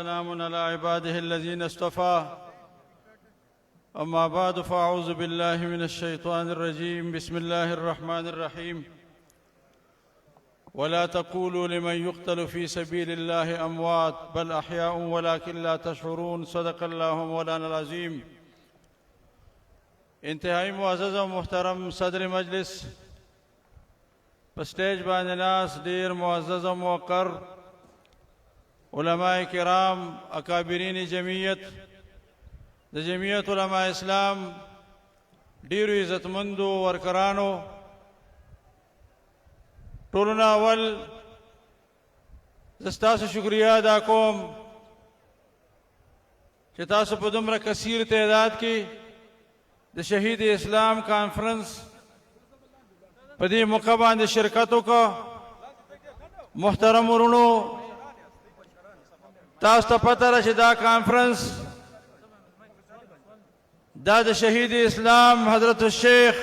سلام على عباده الذين اصطفى أما بعد فأعوذ بالله من الشيطان الرجيم بسم الله الرحمن الرحيم ولا تقولوا لمن يقتل في سبيل الله أموات بل أحياء ولكن لا تشعرون صدق الله مولانا العظيم. انتہائی معزز و محترم صدر مجلس، پسٹیج باندې ناس ډیر معزز و موقر علماء کرام، اکابرین جمعیت د جمعیت علماء اسلام، ډیرو عزتمندو ورکرانو، ټولو اول زه ستاسو شکریه ادا کوم چې تاسو په دومره کثیر تعداد کې د شهید اسلام کانفرنس په دې موقع باندې شرکت وکړه. محترم ورونو، تاسو ته پته ده چې دا کانفرنس دا د شهید اسلام حضرت الشیخ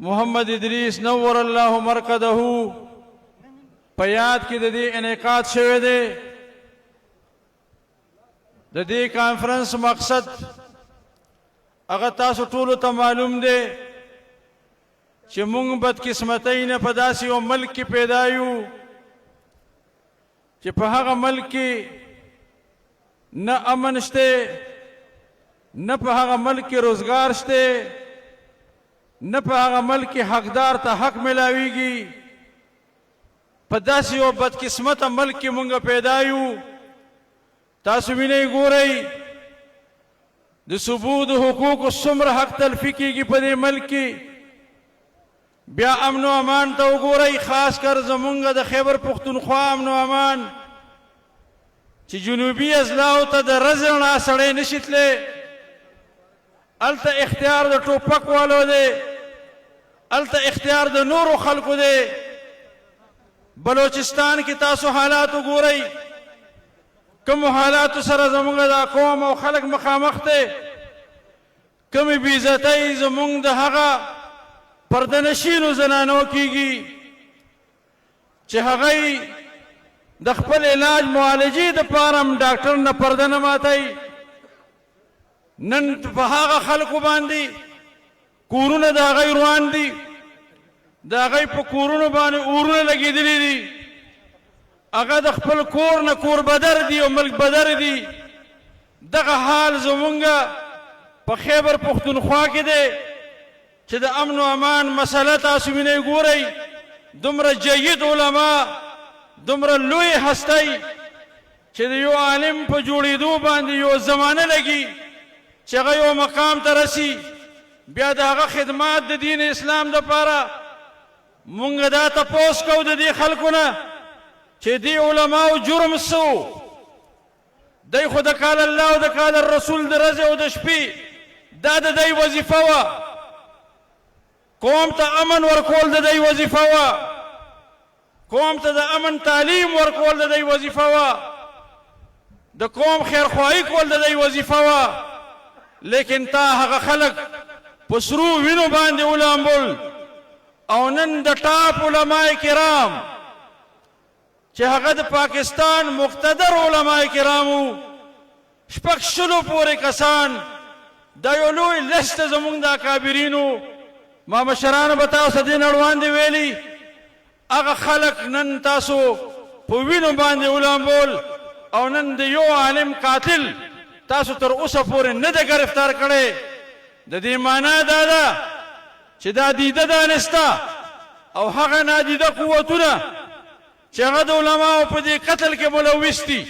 محمد ادریس نور الله مرقده په یاد کې د دې انعقاد شوی دی. د دې کانفرنس مقصد هغه تاسو ټولو ته معلوم دی چې موږ بدقسمتۍ نه په داسې یو ملک کې پیدا یو چې په هغه ملک کې نه امن شته، نه په هغه ملک کې روزګار شته، نه په هغه ملک کې حقدار ته حق ملاویږي. په داسې یو بدقسمته ملک کې موږ پیدا یو. تاسو وینئ، ګورئ د ثبوت حقوق څومره حق تلفي کېږي په دې ملک کې. بیا امن و امان ته وګورئ، خاص کر زمونږ د خیبر پختونخوا امن و امان چې جنوبي اضلاعو ته د رزق رڼا سړی نشي تللی، هلته اختیار د ټوپک والو دی، هلته اختیار د نورو خلکو دی. بلوچستان کې تاسو حالات وګورئ، کوم حالاتو سره زمونږ دا قوم او خلک مخامخ دی، کومې بې عزتۍ زمونږ د هغه پردهنشینو زنانو کېږي چې هغوی د خپل علاج معالجې دپاره هم ډاکټر نه پرده نه ماتوي. نن په هغه خلکو باندې کورونه د هغوی روان دي، د هغوی په کورونو باندې اورونه لګېدلي دي، هغه د خپل کور نه کور بدر دي او ملک بدر دي. دغه حال زمونږ په خیبر پختونخوا کې دی چې د امن و امان مسله تاسو وینئ. ګورئ، دومره جید علما، دومره لوی هستی چې د یو عالم په جوړېدو باندې یو زمانه لګي چې هغه یو مقام ته رسي، بیا د هغه خدمات د دین اسلام دپاره. مونږ دا تپوس کوو د دې خلکو نه چې دې علماو جرم څه و؟ دی خو د قال الله او د قال الرسول د ورځې او د شپې دا د دی وظیفه وه. قوم ته امن ورکول د دی وظیفه وه، قوم ته د امن تعلیم ورکول د دی وظیفه وه، د قوم خیرخواهي کول د دی وظیفه وه. لیکن تا هغه خلک په سرو وینو باندې ولامبول او نن د ټاپ علماء کرام چې هغه د پاکستان مقتدر علماء کرامو 600 پورې کسان، دا یو لوی لست زمونږ د اکابرینو ما مشرانو به تاسو دې نړوان دي ویلي، هغه خلک نن تاسو په وینو باندې ولامبول او نن د یو عالم قاتل تاسو تر اوسه پورې نه ده گرفتار کړی. د دې معنا دا ده چې دا دیده دانسته او هغه نادیده قوتونه چې هغه د علماو په دې قتل کې ملوث دي،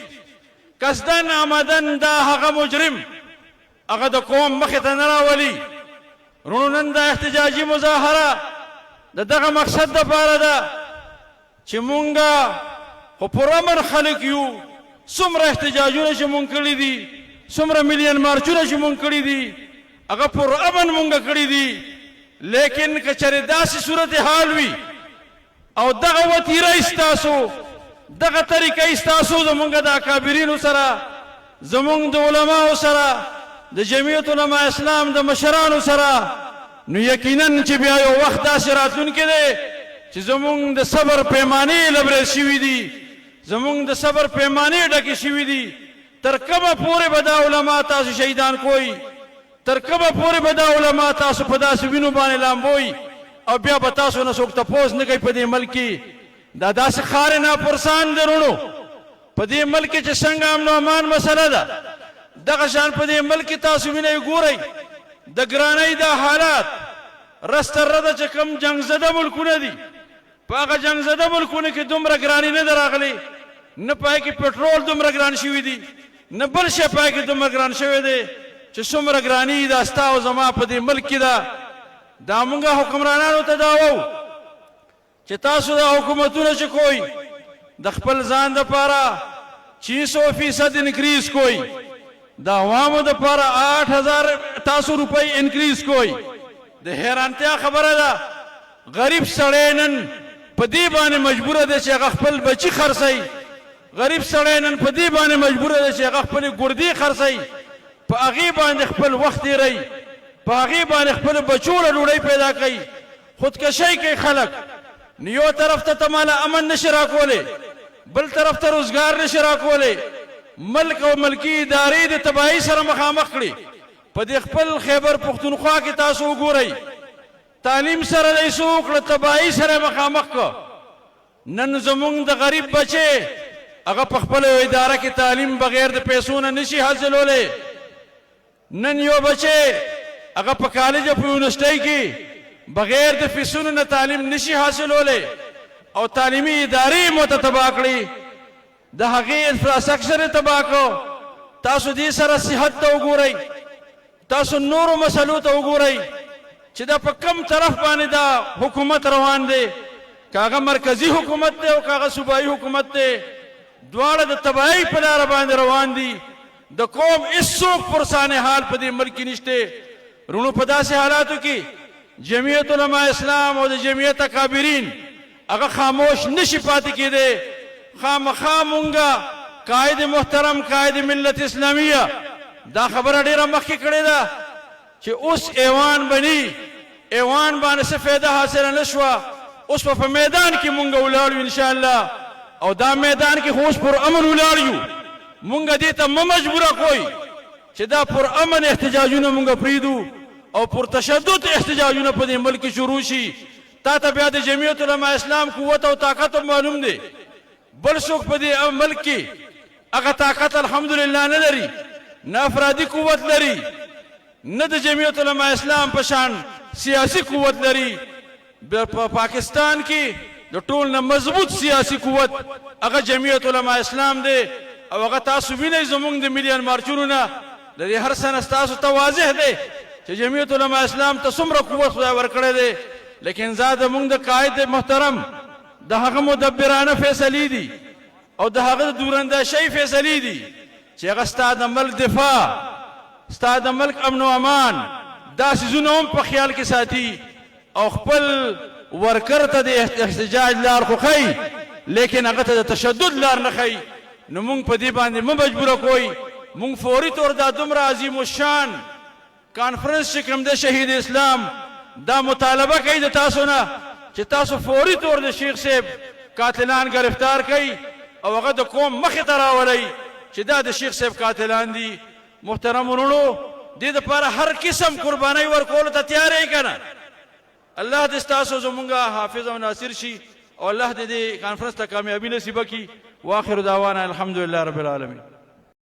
قصدن آمدن دا هغه مجرم هغه د قوم مخې ته نه راولي. رونو، نن دا احتجاجي مظاهره د دغه مقصد دپاره ده چې مونږه خو پرامن خلک یو. څومره احتجاجونه چې مونږ کړي دي، څومره میلیون مارچونه چې مونږ کړي دي، هغه پرامن مونږ کړي دي. لیکن که چېرې داسې صورتحال وي او دغه وتیره ستاسو، دغه طریقه ستاسو زمونږ د اکابرینو سره، زمونږ د علماو سره، د جمعیت علماء اسلام د مشرانو سره، نو یقینا چې بیا یو وخت داسې راتلونکی دی چې زمونږ د صبر پیمانې لبرې شوي دي، زمونږ د صبر پیمانې ډکې شوي دي تر کومه پورې به دا علما تاسو شهیدان کوئ تر کومه پورې به دا علما تاسو په داسې وینو باندې لامبوئ او بیا به تاسو نه څوک تپوس نه کوي په دې ملک کې دا داسې خارې ناپرسان دی وروڼو په دې ملک کې چې څنګه امن و امان مسله ده دغه شان په دې ملک کې تاسو وینئ ګورئ د ګرانۍ دا حالات رس تر رده چې کوم جنګ زده ملکونه دي په هغه جنګ زده ملکونو کې دومره ګراني نه ده راغلې نه پای کې پټرول دومره ګران شوي دي نه بل شی پای کې دومره ګران شوی دی چې څومره ګراني دا ستا او زما په دې ملک کې ده دا مونږ حکمرانانو ته دا وو چې تاسو دا حکومتونه چې کوئ د خپل ځان دپاره 600% انکریز کوئ د عوامو دپاره 8000 تاسو روپۍ انکریز کوئ د حیرانتیا خبره ده غریب سړی نن په دې باندې مجبوره دی چې هغه خپل بچي خرڅوي غریب سړی نن په دې باندې مجبوره دی چې هغه خپلې ګردې خرڅوي په هغې باندې خپل وخت تېروي په هغې باندې خپلو بچو له ډوډۍ پیدا کوي خودکشۍ کوي خلک نو یو طرف ته ته ماله امن نشي راکولی بل طرف ته روزګار نشي راکولی ملک او ملکي ادارې د تباهۍ سره مخامخ کړي په دې خپل خیبر پښتونخوا کې تاسو وګورئ تعلیم سره د ایسو وکړه تباهۍ سره مخامخ کړه نن زمونږ د غریب بچې هغه په خپله اداره کې تعلیم بغیر د پیسو نه نشي حاصلولی نن یو بچې هغه په کالج او په یونیورسټۍ کې بغیر د فیسونو نه تعلیم نشي حاصلولی او تعلیمي ادارې مو ته تباه کړي د هغې انفراسټرکچر یې تباه کړو تاسو دې سره صحت ته وګورئ تاسو نورو مسلو ته وګورئ چې دا په کم طرف باندې دا حکومت روان دی که هغه مرکزي حکومت دی او که هغه صوبایي حکومت دی دواړه د تباهۍ په لاره باندې روان دي د قوم هېڅوک پرسان حال په دې ملک کې نشته وروڼو په داسې حالاتو کې جمعیت علما اسلام او د جمعیت اکابرین هغه خاموش نشي پاتې کېدی خامخا مونږه قائد محترم قائد ملت اسلامیه دا خبره ډیره مخکې کړې ده چې اوس ایوان بني ایوان باندې څه فایده حاصله نه شوه اوس په میدان کې مونږ ولاړ یو انشاءالله او دا میدان کې خو اوس پر امن ولاړ یو مونږ دې ته مه مجبوره کوئ چې دا پر امن احتجاجونه مونږ پرېږدو او پر تشدد احتجاجونه په دې ملک کې شروع شي تا ته بیا د جمعیت علما اسلام قوت او طاقت معلوم دی بل څوک په دې ملک کې هغه طاقت الحمدلله نه لري نه افرادي قوت لري نه د جمعیت علما اسلام په شان سیاسي قوت لري په پاکستان کې د ټول نه مضبوط سیاسي قوت هغه جمعیت علما اسلام دی او هغه تاسو وینئ زمونږ د ملیان مارچونو نه د دې هر سنه ستاسو ته واضح دی چې جمعیت علما اسلام ته څومره قوت خدای ورکړی دی لیکن زاد مونږ د قائد محترم د هغه مدبرانه فیصلې دي او د هغه د دوراندیشۍ فیصلې دي چې هغه ستا د ملک دفاع ستا د ملک امن و امان دا څیزونه هم په خیال کې ساتي او خپل ورکر ته د احتجاج لار خو ښیي لیکن هغه ته د تشدد لار نه ښیي نو مونږ په دې باندې مه مجبوره کوئ مونږ فوري طور دا دومره عظیم الشان کانفرنس چې کوم دی شهید اسلام دا مطالبه کوي د تاسو نه چې تاسو فوري طور د شیخ صاحب قاتلان گرفتار کوي او هغه د قوم مخې ته راولئ چې دا د شیخ صاحب قاتلان دي محترم وروڼو دې دپاره هر قسم قربانۍ ورکولو ته تیار یې که نه الله دې ستاسو زمونږ حافظ او ناصر شي او الله دې دې کانفرنس ته کامیابي نصیبه کړي واخر دعوانا الحمدلله رب العالمین